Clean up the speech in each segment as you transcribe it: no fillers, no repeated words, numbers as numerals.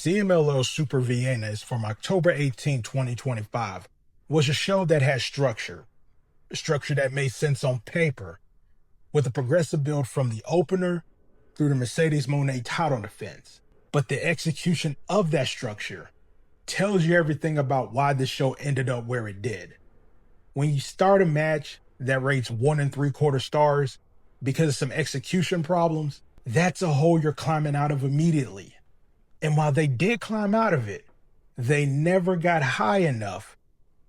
CMLL Super Viennas from October 18, 2025 was a show that had structure, a structure that made sense on paper, with a progressive build from the opener through the Mercedes Moné title defense. But the execution of that structure tells you everything about why the show ended up where it did. When you start a match that rates 1 3/4 stars because of some execution problems, that's a hole you're climbing out of immediately. And while they did climb out of it, they never got high enough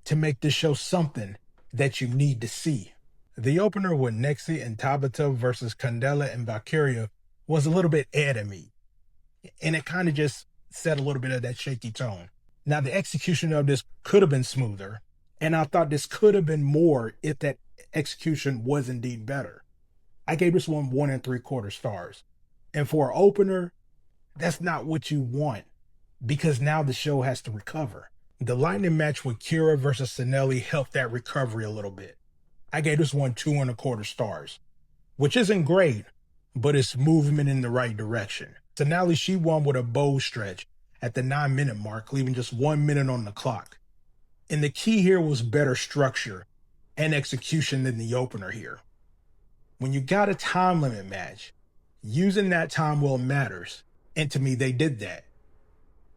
to make the show something that you need to see. The opener with Nexy and Tabata versus Candela and Valkiria was a little bit ahead of me. And it kind of just set a little bit of that shaky tone. Now, the execution of this could have been smoother, and I thought this could have been more if that execution was indeed better. I gave this one 1 3/4 stars. And for an opener, that's not what you want, because now the show has to recover. The lightning match with Kira versus Sanely helped that recovery a little bit. I gave this one 2 1/4 stars, which isn't great, but it's movement in the right direction. Sanely, she won with a bow stretch at the 9-minute mark, leaving just 1 minute on the clock. And the key here was better structure and execution than the opener here. When you got a time limit match, using that time well matters. And to me, they did that.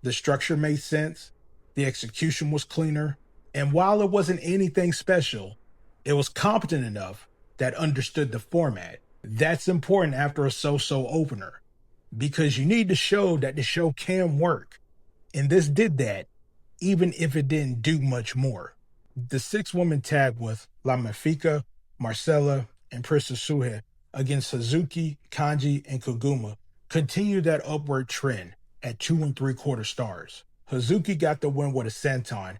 The structure made sense, the execution was cleaner, and while it wasn't anything special, it was competent enough that understood the format. That's important after a so-so opener, because you need to show that the show can work. And this did that, even if it didn't do much more. The 6-woman tag with La Mafika, Marcella, and Persephone against Hazuki, Kanji, and Koguma continued that upward trend at 2 3/4 stars. Hazuki got the win with a senton,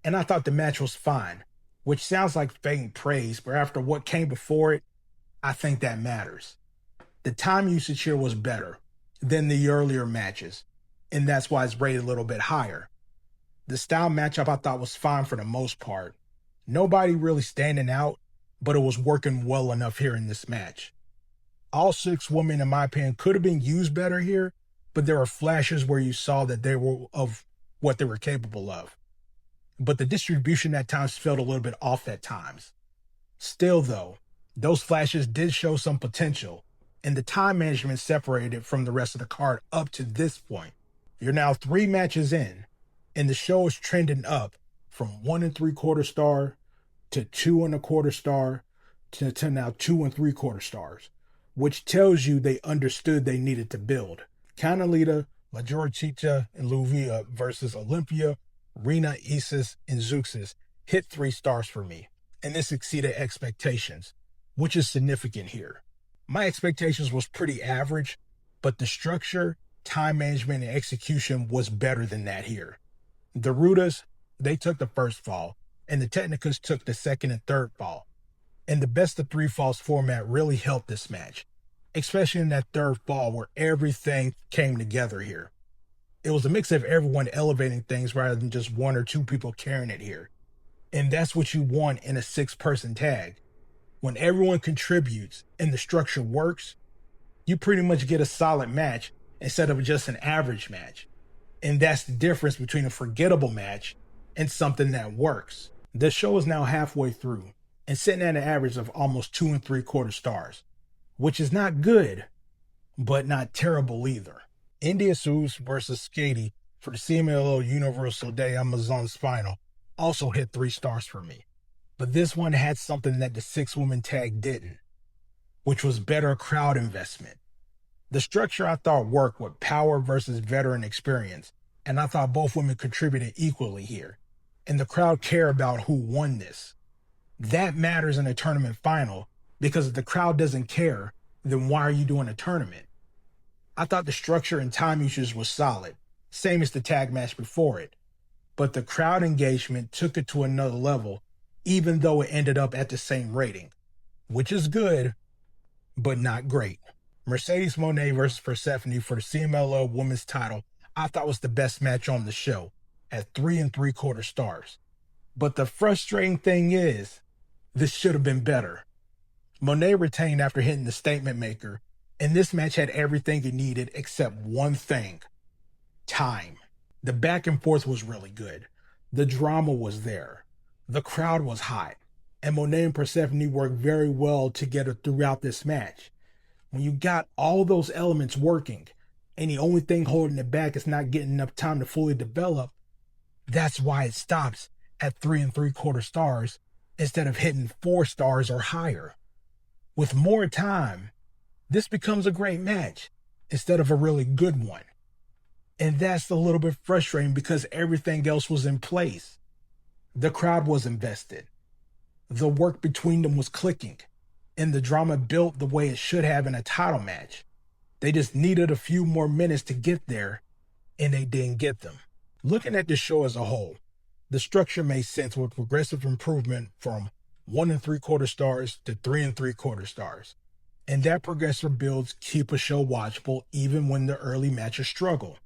and I thought the match was fine, which sounds like faint praise, but after what came before it, I think that matters. The time usage here was better than the earlier matches, and that's why it's rated a little bit higher. The style matchup I thought was fine for the most part. Nobody really standing out, but it was working well enough here in this match. All 6 women, in my opinion, could have been used better here, but there were flashes where you saw that they were of what they were capable of. But the distribution at times felt a little bit off at times. Still, though, those flashes did show some potential, and the time management separated it from the rest of the card up to this point. You're now 3 matches in, and the show is trending up from 1 3/4 star to 2 1/4 star to now 2 3/4 stars, which tells you they understood they needed to build. Catalina, Majoricica, and Luvia versus Olympia, Rena, Isis, and Zeuxis hit 3 stars for me, and this exceeded expectations, which is significant here. My expectations was pretty average, but the structure, time management, and execution was better than that here. The Rudas, they took the first fall, and the Technicas took the second and third fall. And the best of 3 falls format really helped this match, especially in that third fall where everything came together here. It was a mix of everyone elevating things rather than just 1 or 2 people carrying it here. And that's what you want in a 6-person tag. When everyone contributes and the structure works, you pretty much get a solid match instead of just an average match. And that's the difference between a forgettable match and something that works. The show is now halfway through and sitting at an average of almost 2 3/4 stars, which is not good, but not terrible either. India Sioux versus Skadi for the CMLL Universal Day Amazon Spinal also hit 3 stars for me. But this one had something that the 6-woman tag didn't, which was better crowd investment. The structure I thought worked with power versus veteran experience, and I thought both women contributed equally here. And the crowd cared about who won this. That matters in a tournament final, because if the crowd doesn't care, then why are you doing a tournament? I thought the structure and time usage was solid, same as the tag match before it. But the crowd engagement took it to another level, even though it ended up at the same rating, which is good, but not great. Mercedes Moné versus Persephone for the CMLL women's title, I thought was the best match on the show at 3 3/4 stars. But the frustrating thing is, this should have been better. Moné retained after hitting the statement maker, and this match had everything it needed except one thing. Time. The back and forth was really good. The drama was there. The crowd was hot. And Moné and Persephone worked very well together throughout this match. When you got all those elements working, and the only thing holding it back is not getting enough time to fully develop, that's why it stops at 3 3/4 stars instead of hitting 4 stars or higher. With more time, this becomes a great match instead of a really good one. And that's a little bit frustrating because everything else was in place. The crowd was invested. The work between them was clicking. And the drama built the way it should have in a title match. They just needed a few more minutes to get there, and they didn't get them. Looking at the show as a whole, the structure made sense with progressive improvement from 1 3/4 stars to 3 3/4 stars. And that progressive builds keep a show watchable even when the early matches struggle.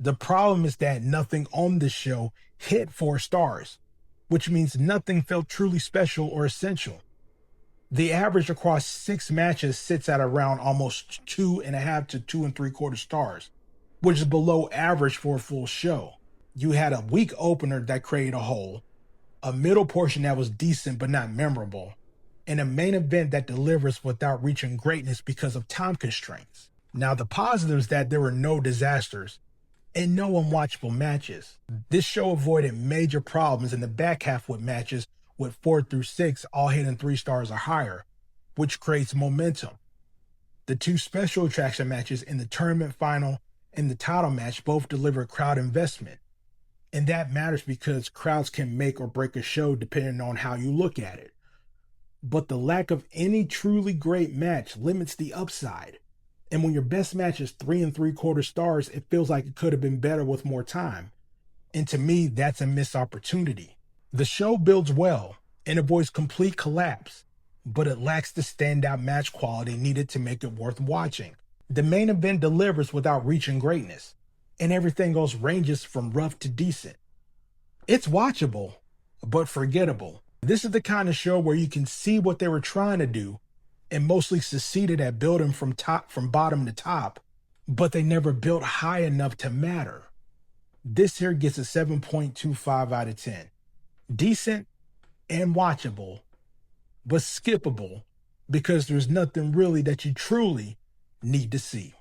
The problem is that nothing on this show hit 4 stars, which means nothing felt truly special or essential. The average across 6 matches sits at around almost 2.5 to 2 3/4 stars, which is below average for a full show. You had a weak opener that created a hole, a middle portion that was decent but not memorable, and a main event that delivers without reaching greatness because of time constraints. Now, the positive is that there were no disasters and no unwatchable matches. This show avoided major problems in the back half with matches with 4 through 6 all hitting 3 stars or higher, which creates momentum. The 2 special attraction matches in the tournament final and the title match both deliver crowd investment. And that matters because crowds can make or break a show depending on how you look at it. But the lack of any truly great match limits the upside. And when your best match is 3 3/4 stars, it feels like it could have been better with more time. And to me, that's a missed opportunity. The show builds well and avoids complete collapse, but it lacks the standout match quality needed to make it worth watching. The main event delivers without reaching greatness, and everything else ranges from rough to decent. It's watchable, but forgettable. This is the kind of show where you can see what they were trying to do and mostly succeeded at building from bottom to top, but they never built high enough to matter. This here gets a 7.25 out of 10. Decent and watchable, but skippable because there's nothing really that you truly need to see.